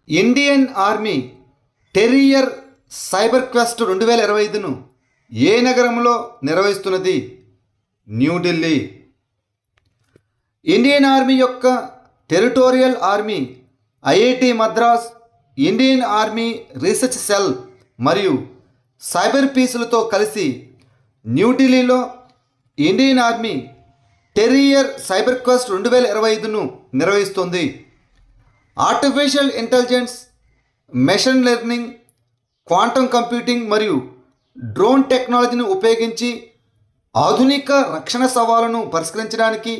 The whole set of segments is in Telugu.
Indian army terrier cyber quest 2025ను ఏ నగరంలో నిర్వహిస్తున్నది? న్యూఢిల్లీ. ఇండియన్ ఆర్మీ యొక్క territorial army, IIT Madras, Indian army research cell మరియు సైబర్ పీసులతో కలిసి న్యూఢిల్లీలో Indian army terrier cyber quest 2025ను నిర్వహిస్తుంది. Artificial intelligence, machine learning, quantum computing మరియు డ్రోన్ టెక్నాలజీని ఉపయోగించి ఆధునిక రక్షణ సవాలును పరిష్కరించడానికి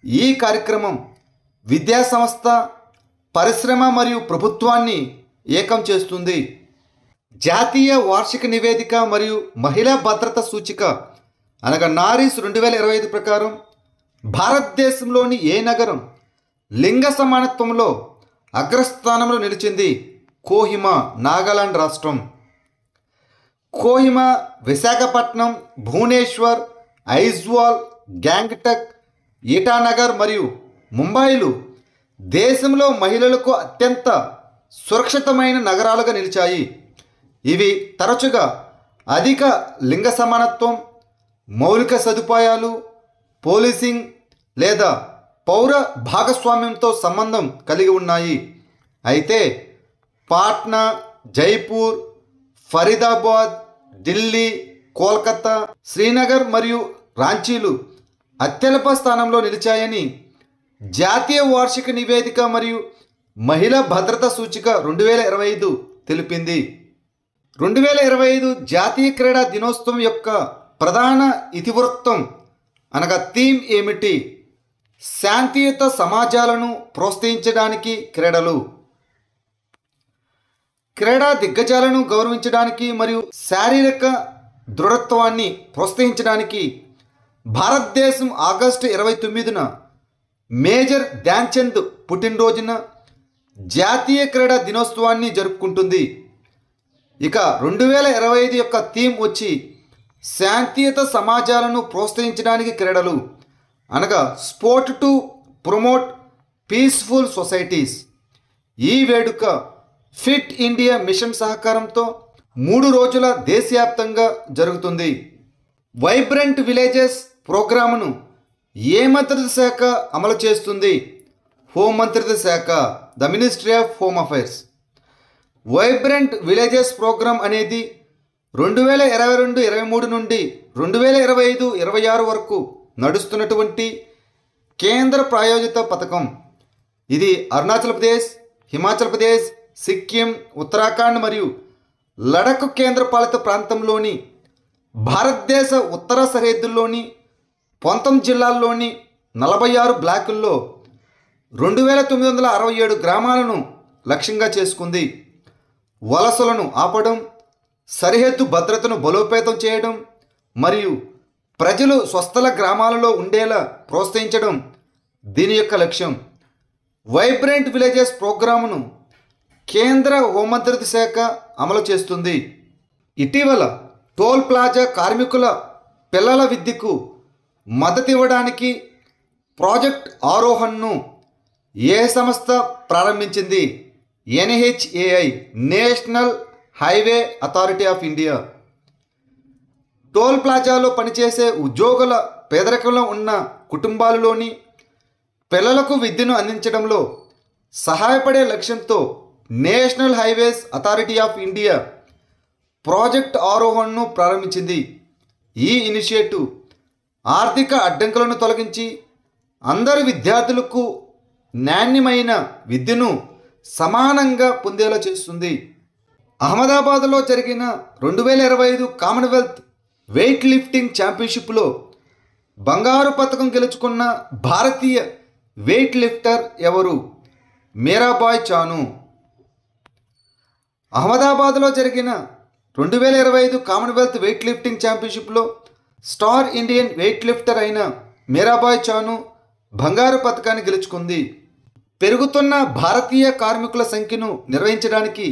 ఈ కార్యక్రమం విద్యా సంస్థ, పరిశ్రమ మరియు ప్రభుత్వాన్ని ఏకం చేస్తుంది. జాతీయ వార్షిక నివేదిక మరియు మహిళా భద్రత సూచిక అనగా నారీస్ 2025 ప్రకారం భారతదేశంలోని ఏ నగరం లింగ సమానత్వంలో అగ్రస్థానంలో నిలిచింది? కోహిమా, నాగాలాండ్ రాష్ట్రం. కోహిమా, విశాఖపట్నం, భువనేశ్వర్, ఐజ్వాల్, గ్యాంగ్టక్, ఈటానగర్ మరియు ముంబైలు దేశంలో మహిళలకు అత్యంత సురక్షితమైన నగరాలుగా నిలిచాయి. ఇవి తరచుగా అధిక లింగ సమానత్వం, మౌలిక సదుపాయాలు, పోలీసింగ్ లేదా పౌర భాగస్వామ్యంతో సంబంధం కలిగి ఉన్నాయి. అయితే పాట్నా, జైపూర్, ఫరీదాబాద్, ఢిల్లీ, కోల్కతా, శ్రీనగర్ మరియు రాంచీలు అత్యల్ప స్థానంలో నిలిచాయని జాతీయ వార్షిక నివేదిక మరియు మహిళా భద్రతా సూచిక 2025 తెలిపింది. 2025 జాతీయ క్రీడా దినోత్సవం యొక్క ప్రధాన ఇతివృత్తం అనగా థీమ్ ఏమిటి? శాంతియుత సమాజాలను ప్రోత్సహించడానికి క్రీడలు. క్రీడా దిగ్గజాలను గౌరవించడానికి మరియు శారీరక దృఢత్వాన్ని ప్రోత్సహించడానికి భారతదేశం ఆగస్టు 29న మేజర్ ధ్యాన్చంద్ పుట్టినరోజున జాతీయ క్రీడా దినోత్సవాన్ని జరుపుకుంటుంది. ఇక 2025 యొక్క థీమ్ వచ్చి శాంతియుత సమాజాలను ప్రోత్సహించడానికి క్రీడలు అనగా sport to promote peaceful societies. ఈ వేడుక ఫిట్ ఇండియా మిషన్ సహకారంతో 3 రోజుల దేశవ్యాప్తంగా జరుగుతుంది. వైబ్రెంట్ విలేజెస్ ప్రోగ్రామును ఏ మంత్రిత్వ శాఖ అమలు చేస్తుంది? హోం మంత్రిత్వ శాఖ, the ministry of home affairs. Vibrant villages programme అనేది 2022-23 నుండి 2025-26 వరకు నడుస్తున్నటువంటి కేంద్ర ప్రాయోజిత పథకం. ఇది అరుణాచల్ ప్రదేశ్, హిమాచల్ ప్రదేశ్, సిక్కిం, ఉత్తరాఖండ్ మరియు లడఖ్ కేంద్రపాలిత ప్రాంతంలోని భారతదేశ ఉత్తర సరిహద్దుల్లోని 19 జిల్లాల్లోని 46 బ్లాకుల్లో 2967 గ్రామాలను లక్ష్యంగా చేసుకుంది. వలసలను ఆపడం, సరిహద్దు భద్రతను బలోపేతం చేయడం మరియు ప్రజలు స్వస్థల గ్రామాలలో ఉండేలా ప్రోత్సహించడం దీని యొక్క లక్ష్యం. వైబ్రెంట్ విలేజెస్ ప్రోగ్రామును కేంద్ర హోంమంత్రిత్వ శాఖ అమలు చేస్తుంది. ఇటీవల టోల్ ప్లాజా కార్మికుల పిల్లల విద్యకు మద్దతు ఇవ్వడానికి ప్రాజెక్ట్ ఆరోహణ్ను ఏ సంస్థ ప్రారంభించింది? NHAI, national highway authority of India. Toll ప్లాజాలో పనిచేసే ఉద్యోగుల పేదరికంలో ఉన్న కుటుంబాలలోని పిల్లలకు విద్యను అందించడంలో సహాయపడే లక్ష్యంతో national highways authority of India project ఆరోహణ్ను ప్రారంభించింది. ఈ ఇనిషియేటివ్ ఆర్థిక అడ్డంకులను తొలగించి అందరు విద్యార్థులకు నాణ్యమైన విద్యను సమానంగా పొందేలా చేస్తుంది. అహ్మదాబాద్లో జరిగిన 2025 కామన్వెల్త్ వెయిట్ లిఫ్టింగ్ ఛాంపియన్షిప్లో బంగారు పతకం గెలుచుకున్న భారతీయ వెయిట్ లిఫ్టర్ ఎవరు? మీరాబాయ్ చాను. అహ్మదాబాద్లో జరిగిన 2025 కామన్వెల్త్ వెయిట్ లిఫ్టింగ్ ఛాంపియన్షిప్లో స్టార్ ఇండియన్ వెయిట్ లిఫ్టర్ అయిన మీరాబాయ్ చాను బంగారు పతకాన్ని గెలుచుకుంది. పెరుగుతున్న భారతీయ కార్మికుల సంఖ్యను నిర్వహించడానికి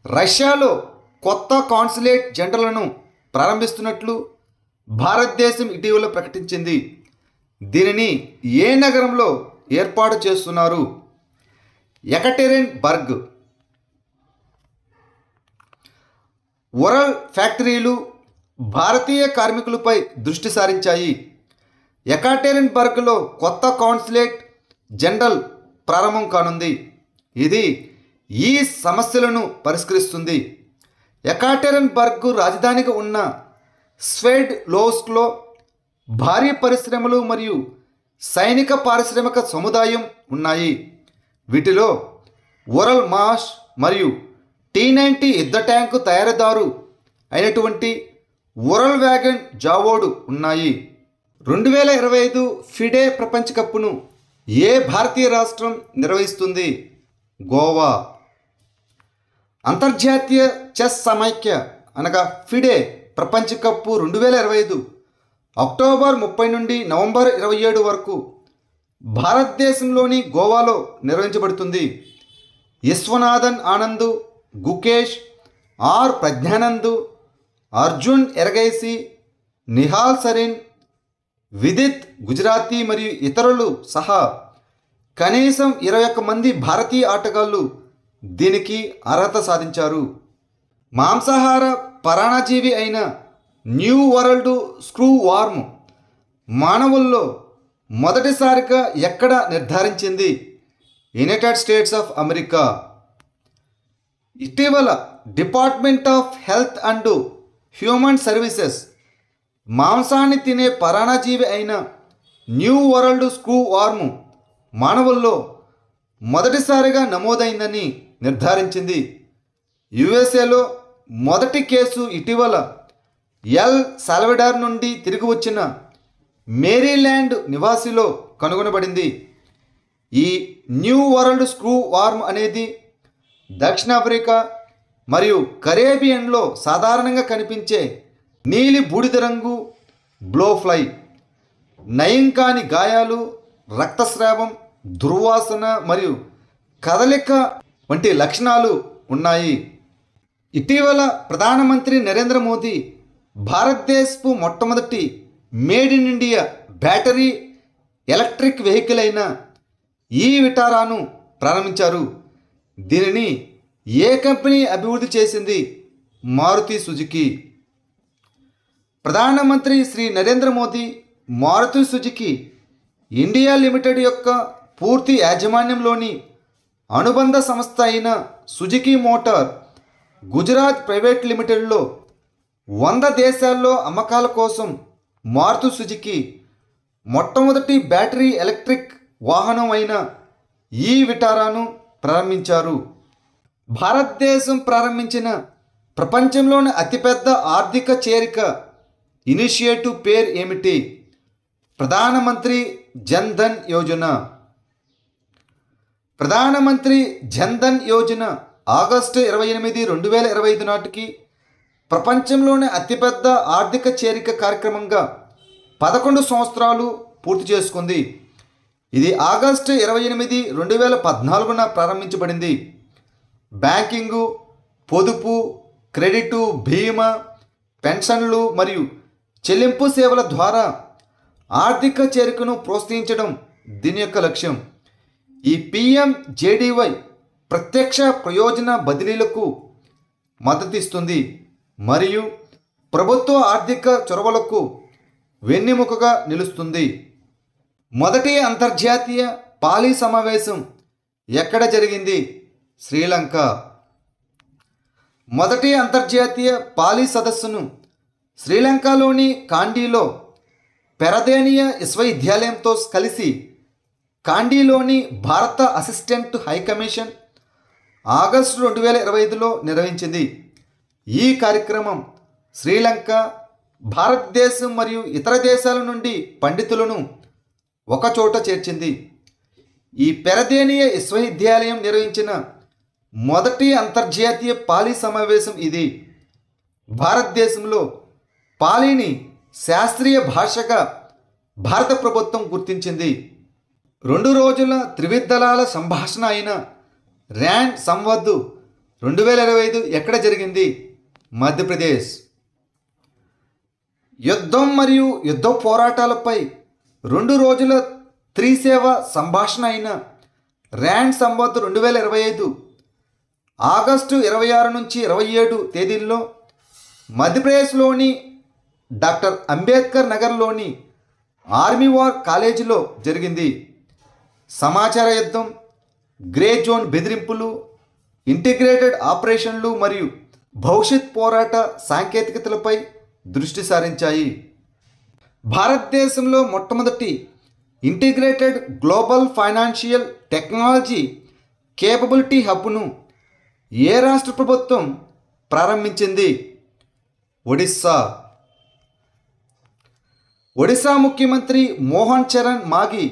రష్యాలో కొత్త కాన్సులేట్ జనరల్ను ప్రారంభిస్తున్నట్లు భారతదేశం ఇటీవల ప్రకటించింది. దీనిని ఏ నగరంలో ఏర్పాటు చేస్తున్నారు? ఎకటెరిన్బర్గ్. ఉరల్ ఫ్యాక్టరీలు భారతీయ కార్మికులపై దృష్టి సారించాయి. ఎకాటెరిన్బర్గ్లో కొత్త కాన్సులేట్ జనరల్ ప్రారంభం కానుంది. ఇది ఈ సమస్యలను పరిష్కరిస్తుంది. ఎకాటెరిన్బర్గ్ రాజధానిగా ఉన్న స్వెర్డ్లోవ్స్క్లో భారీ పరిశ్రమలు మరియు సైనిక పారిశ్రామిక సముదాయం ఉన్నాయి. వీటిలో ఉరల్ మాష్ మరియు T-90 యుద్ధ ట్యాంకు తయారీదారు అయినటువంటి ఉరల్ వ్యాగన్ జావోడ్ ఉన్నాయి. 2025 ఫిడే ప్రపంచ కప్ను ఏ భారతీయ రాష్ట్రం నిర్వహిస్తుంది? గోవా. అంతర్జాతీయ చెస్ సమైక్య అనగా ఫిడే ప్రపంచ కప్ 2025 అక్టోబర్ 30 నుండి నవంబర్ 27 వరకు భారతదేశంలోని గోవాలో నిర్వహించబడుతుంది. విశ్వనాథన్ ఆనంద్, గుకేష్, ఆర్ ప్రజ్ఞానంద్, అర్జున్ ఎరగైసి, నిహాల్ సరీన్, విదిత్ గుజరాతీ మరియు ఇతరులు సహా కనీసం 21 మంది భారతీయ ఆటగాళ్లు దీనికి అర్హత సాధించారు. మాంసాహార పరాణజీవి అయిన న్యూ వరల్డ్ స్క్రూ వార్మ్ మానవుల్లో మొదటిసారిగా ఎక్కడ నిర్ధారించింది? United States of America. ఇటీవల department of health and human services మాంసాన్ని తినే పరాణజీవి అయిన న్యూ వరల్డ్ స్క్రూ వార్మ్ మానవుల్లో మొదటిసారిగా నమోదైందని నిర్ధారించింది. యుఎస్ఏలో మొదటి కేసు ఇటీవల ఎల్ సాల్వడార్ నుండి తిరిగి వచ్చిన మేరీల్యాండ్ నివాసిలో కనుగొనబడింది. ఈ న్యూ వరల్డ్ స్క్రూ వార్మ్ అనేది దక్షిణాఫ్రికా మరియు కరేబియన్లో సాధారణంగా కనిపించే నీలి బూడిద రంగు బ్లోఫ్లై. నయం కాని గాయాలు, రక్తస్రావం, దుర్వాసన మరియు కదలిక వంటి లక్షణాలు ఉన్నాయి. ఇటీవల ప్రధానమంత్రి నరేంద్ర మోదీ భారతదేశపు మొట్టమొదటి made in India battery electric vehicle అయిన ఈ విటారాను ప్రారంభించారు. దీనిని ఏ కంపెనీ అభివృద్ధి చేసింది? మారుతి సుజుకి. ప్రధానమంత్రి Shri Narendra Modi Maruti Suzuki India limited యొక్క పూర్తి యాజమాన్యంలోని అనుబంధ సంస్థ అయిన సుజుకి మోటార్ గుజరాత్ ప్రైవేట్ లిమిటెడ్లో 100 దేశాల్లో అమ్మకాల కోసం మారుతి సుజుకి మొట్టమొదటి బ్యాటరీ ఎలక్ట్రిక్ వాహనం అయిన ఈ విటారాను ప్రారంభించారు. భారతదేశం ప్రారంభించిన ప్రపంచంలోని అతిపెద్ద ఆర్థిక చేరిక ఇనిషియేటివ్ పేరు ఏమిటి? ప్రధానమంత్రి జన్ ధన్ యోజన. ప్రధానమంత్రి జన్ ధన్ యోజన ఆగస్టు 28, 2025 నాటికి ప్రపంచంలోని అతిపెద్ద ఆర్థిక చేరిక కార్యక్రమంగా 11 సంవత్సరాలు పూర్తి చేసుకుంది. ఇది ఆగస్టు 28, 2014 ప్రారంభించబడింది. బ్యాంకింగు, పొదుపు, క్రెడిటు, బీమా, పెన్షన్లు మరియు చెల్లింపు సేవల ద్వారా ఆర్థిక చేరికను ప్రోత్సహించడం దీని యొక్క లక్ష్యం. ఈ PMJDY ప్రత్యక్ష ప్రయోజన బదిలీలకు మద్దతిస్తుంది మరియు ప్రభుత్వ ఆర్థిక చొరవలకు వెన్నెముకగా నిలుస్తుంది. మొదటి అంతర్జాతీయ పాలీ సమావేశం ఎక్కడ జరిగింది? శ్రీలంక. మొదటి అంతర్జాతీయ పాలీ సదస్సును శ్రీలంకలోని కాండీలో పెరదేనియా విశ్వవిద్యాలయంతో కలిసి కాండీలోని భారత అసిస్టెంట్ హైకమిషన్ ఆగస్టు 2025లో నిర్వహించింది. ఈ కార్యక్రమం శ్రీలంక, భారతదేశం మరియు ఇతర దేశాల నుండి పండితులను ఒకచోట చేర్చింది. ఈ పెరదేనియా విశ్వవిద్యాలయం నిర్వహించిన మొదటి అంతర్జాతీయ పాలీ సమావేశం ఇది. భారతదేశంలో పాలీని శాస్త్రీయ భాషగా భారత ప్రభుత్వం గుర్తించింది. 2 రోజుల త్రివిధ సంభాషణ అయిన ర్యాండ్ సంవద్ 2025 ఎక్కడ జరిగింది? మధ్యప్రదేశ్. యుద్ధం మరియు యుద్ధ పోరాటాలపై 2 రోజుల త్రిసేవ సంభాషణ అయిన ర్యాండ్ సంవద్ 2025 ఆగస్టు 26 నుంచి 27 తేదీల్లో మధ్యప్రదేశ్లోని డాక్టర్ అంబేద్కర్ నగర్లోని ఆర్మీ వార్ కాలేజీలో జరిగింది. సమాచార యుద్ధం, గ్రే జోన్ బెదిరింపులు, ఇంటిగ్రేటెడ్ ఆపరేషన్లు మరియు భవిష్యత్ పోరాట సాంకేతికతలపై దృష్టి సారించాయి. భారతదేశంలో మొట్టమొదటి integrated global financial technology capability హబ్ను ఏ రాష్ట్ర ప్రభుత్వం ప్రారంభించింది? ఒడిస్సా. ఒడిశా ముఖ్యమంత్రి మోహన్ చరణ్ మాఘీ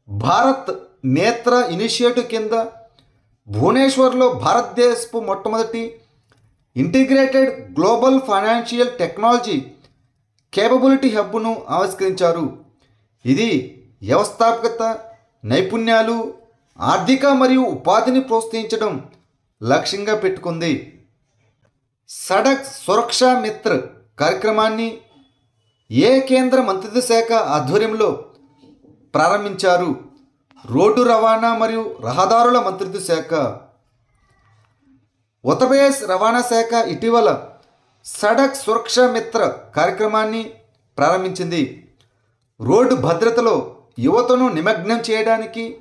భారత్ నేత్ర ఇనిషియేటివ్ కింద భువనేశ్వర్లో భారతదేశపు మొట్టమొదటి integrated global financial technology capability హబ్ను ఆవిష్కరించారు. ఇది వ్యవస్థాపకత, నైపుణ్యాలు, ఆర్థిక మరియు ఉపాధిని ప్రోత్సహించడం లక్ష్యంగా పెట్టుకుంది. సడక్ సురక్షా మిత్ర కార్యక్రమాన్ని ఏ కేంద్ర మంత్రిత్వ శాఖ ఆధ్వర్యంలో ప్రారంభించారు? రోడ్డు రవాణా మరియు రహదారుల మంత్రిత్వ శాఖ. ఉత్తరప్రదేశ్ రవాణా శాఖ ఇటీవల సడక్ సురక్షా మిత్ర కార్యక్రమాన్ని ప్రారంభించింది. రోడ్డు భద్రతలో యువతను నిమగ్నం చేయడానికి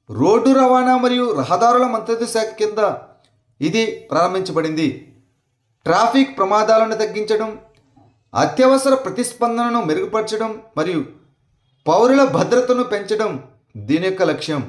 రోడ్డు రవాణా మరియు రహదారుల మంత్రిత్వ శాఖ కింద ఇది ప్రారంభించబడింది. ట్రాఫిక్ ప్రమాదాలను తగ్గించడం, అత్యవసర ప్రతిస్పందనను మెరుగుపరచడం మరియు పౌరుల భద్రతను పెంచడం దీని యొక్క లక్ష్యం.